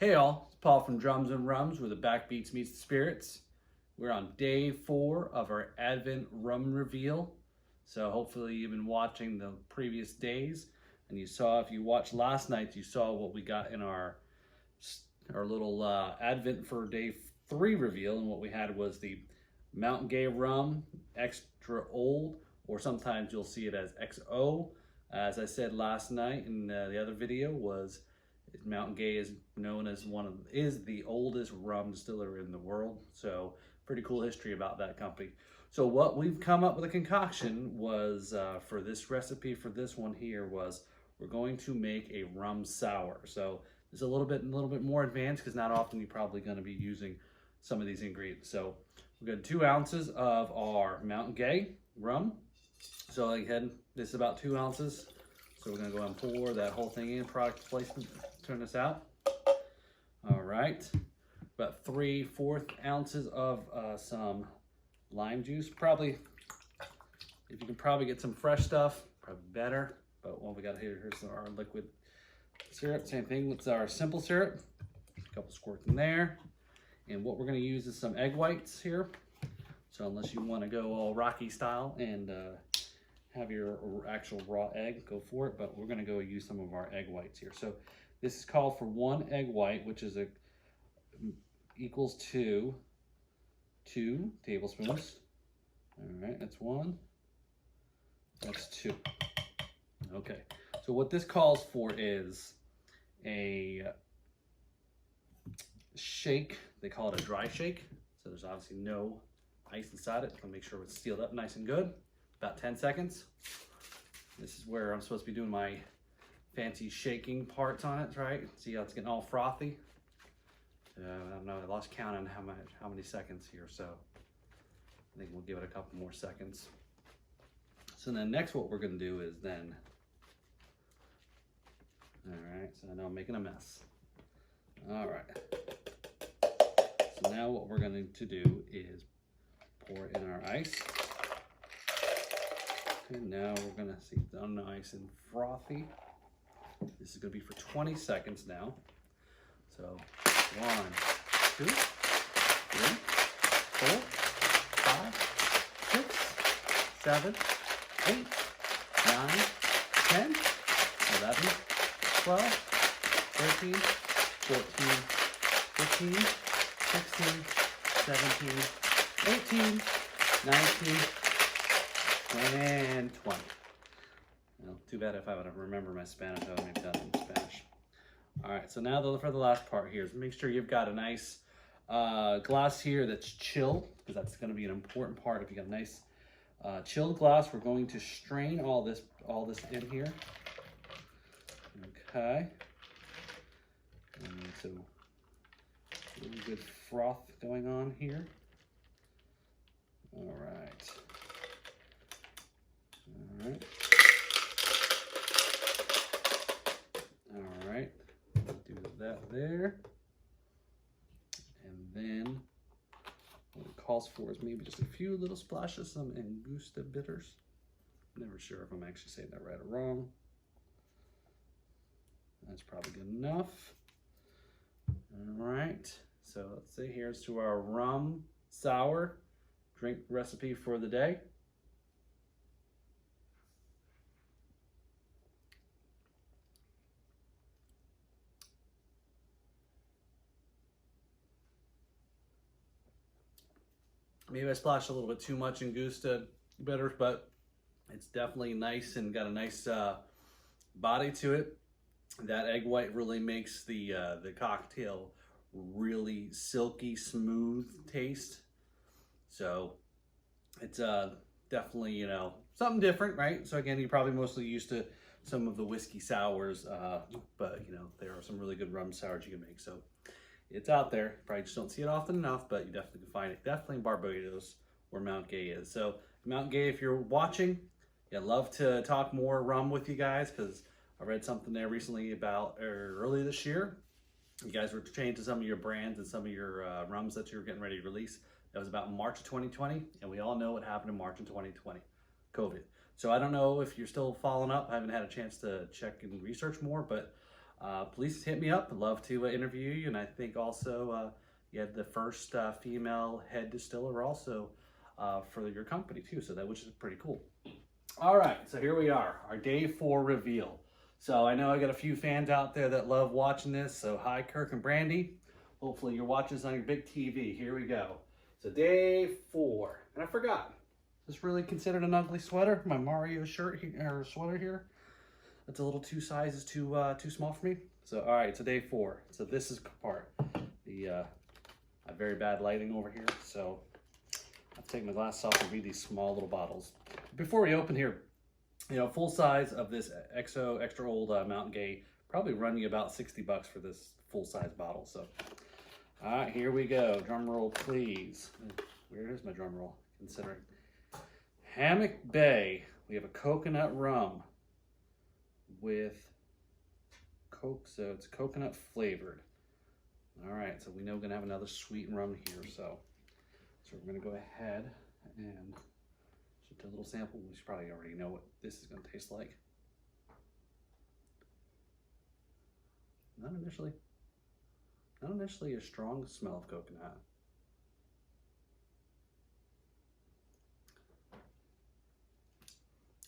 Hey all, it's Paul from Drums and Rums, where the backbeats meets the spirits. We're on day 4 of our Advent Rum Reveal. So hopefully you've been watching the previous days, and you saw, if you watched last night, you saw what we got in our little Advent for day 3 reveal. And what we had was the Mountain Gay Rum Extra Old, or sometimes you'll see it as XO. As I said last night in the other video, was Mountain Gay is known as is the oldest rum distiller in the world. So pretty cool history about that company. So what we've come up with a concoction was for this recipe, for this one here, was we're going to make a rum sour. So it's a little bit more advanced, because not often you're probably going to be using some of these ingredients. So we've got 2 ounces of our Mountain Gay rum. So again, this is about 2 ounces. So we're gonna go and pour that whole thing in. Product placement, turn this out. All right, about 3/4 ounces of some lime juice. Probably, if you can probably get some fresh stuff, probably better. But what we got here, here's our liquid syrup. Same thing with our simple syrup. A couple squirts in there. And what we're gonna use is some egg whites here. So unless you wanna go all Rocky style and have your actual raw egg, go for it, but we're gonna go use some of our egg whites here. So this is called for 1 egg white, which is equals to 2 tablespoons. All right, that's 1, that's 2. Okay, so what this calls for is a shake. They call it a dry shake. So there's obviously no ice inside it. I'll make sure it's sealed up nice and good. About 10 seconds. This is where I'm supposed to be doing my fancy shaking parts on it, right? See how it's getting all frothy? I don't know, I lost count on how many seconds here, so I think we'll give it a couple more seconds. So then next what we're gonna do is then, all right, so I know I'm making a mess. All right. So now what we're going to do is pour in our ice. And now we're gonna see it's done nice and frothy. This is gonna be for 20 seconds now. So 1, 2, 3, 4, 5, 6, 7, 8, 9, 10, 11, 12, 13, 14, 15, 16, 17, 18, 19, and 20. Well, too bad if I would have remembered my Spanish, I would have done it in Spanish. All right, so now for the last part here is make sure you've got a nice glass here that's chilled, because that's going to be an important part. If you got a nice chilled glass, we're going to strain all this in here. Okay. And so really good froth going on here. All right. All right, do that there. And then what it calls for is maybe just a few little splashes, some Angusta bitters. I'm never sure if I'm actually saying that right or wrong. That's probably good enough. All right, so let's see, here's to our rum sour drink recipe for the day. Maybe I splashed a little bit too much Angusta bitters, but it's definitely nice and got a nice body to it. That egg white really makes the cocktail really silky, smooth taste. So it's definitely, you know, something different, right? So again, you're probably mostly used to some of the whiskey sours, but you know, there are some really good rum sours you can make. So it's out there. Probably just don't see it often enough, but you definitely can find it. Definitely in Barbados, where Mount Gay is. So Mount Gay, if you're watching, I'd love to talk more rum with you guys, because I read something there recently about early this year. You guys were changing some of your brands and some of your rums that you were getting ready to release. That was about March of 2020, and we all know what happened in March of 2020, COVID. So I don't know if you're still following up. I haven't had a chance to check and research more, but please hit me up. I'd love to interview you. And I think also you have the first female head distiller also for your company too, so that, which is pretty cool. All right, so here we are, our day 4 reveal. So I know I got a few fans out there that love watching this. So hi, Kirk and Brandy. Hopefully you're watching this on your big TV. Here we go. So day 4, and I forgot. Is this really considered an ugly sweater? My Mario shirt here, or sweater here. That's a little too small for me. So all right, so day 4. So this is part the very bad lighting over here. So I'll take my glasses off and read these small little bottles. Before we open here, you know, full size of this extra old Mountain Gay probably run you about $60 for this full size bottle. So, all right, here we go. Drum roll, please. Where is my drum roll? Considering Hammock Bay, we have a coconut rum with Coke, so it's coconut flavored. All right, so we know we're gonna have another sweet rum here. So we're gonna go ahead and should do a little sample. We should probably already know what this is gonna taste like. Not initially a strong smell of coconut.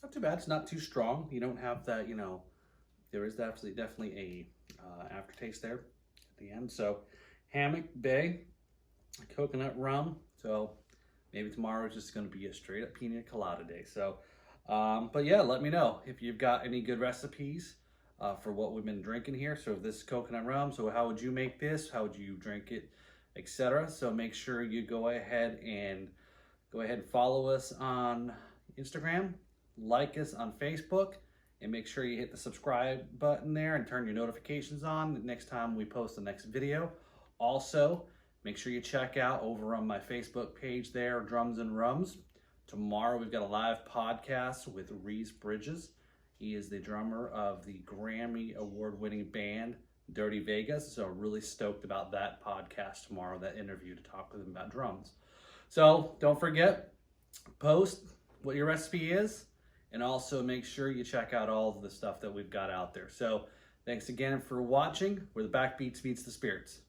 Not too bad. It's not too strong. You don't have that, you know, there is definitely a aftertaste there at the end. So Hammock Bay coconut rum. So maybe tomorrow is just going to be a straight up pina colada day. So, but yeah, let me know if you've got any good recipes for what we've been drinking here. So this is coconut rum. So how would you make this? How would you drink it, etc.? So make sure you go ahead and follow us on Instagram, like us on Facebook, and make sure you hit the subscribe button there and turn your notifications on next time we post the next video. Also, make sure you check out over on my Facebook page there, Drums and Rums. Tomorrow we've got a live podcast with Reese Bridges. He is the drummer of the Grammy award-winning band Dirty Vegas. So really stoked about that podcast tomorrow, that interview to talk with him about drums. So don't forget, post what your recipe is, and also make sure you check out all of the stuff that we've got out there. So thanks again for watching, where the backbeats meets the spirits.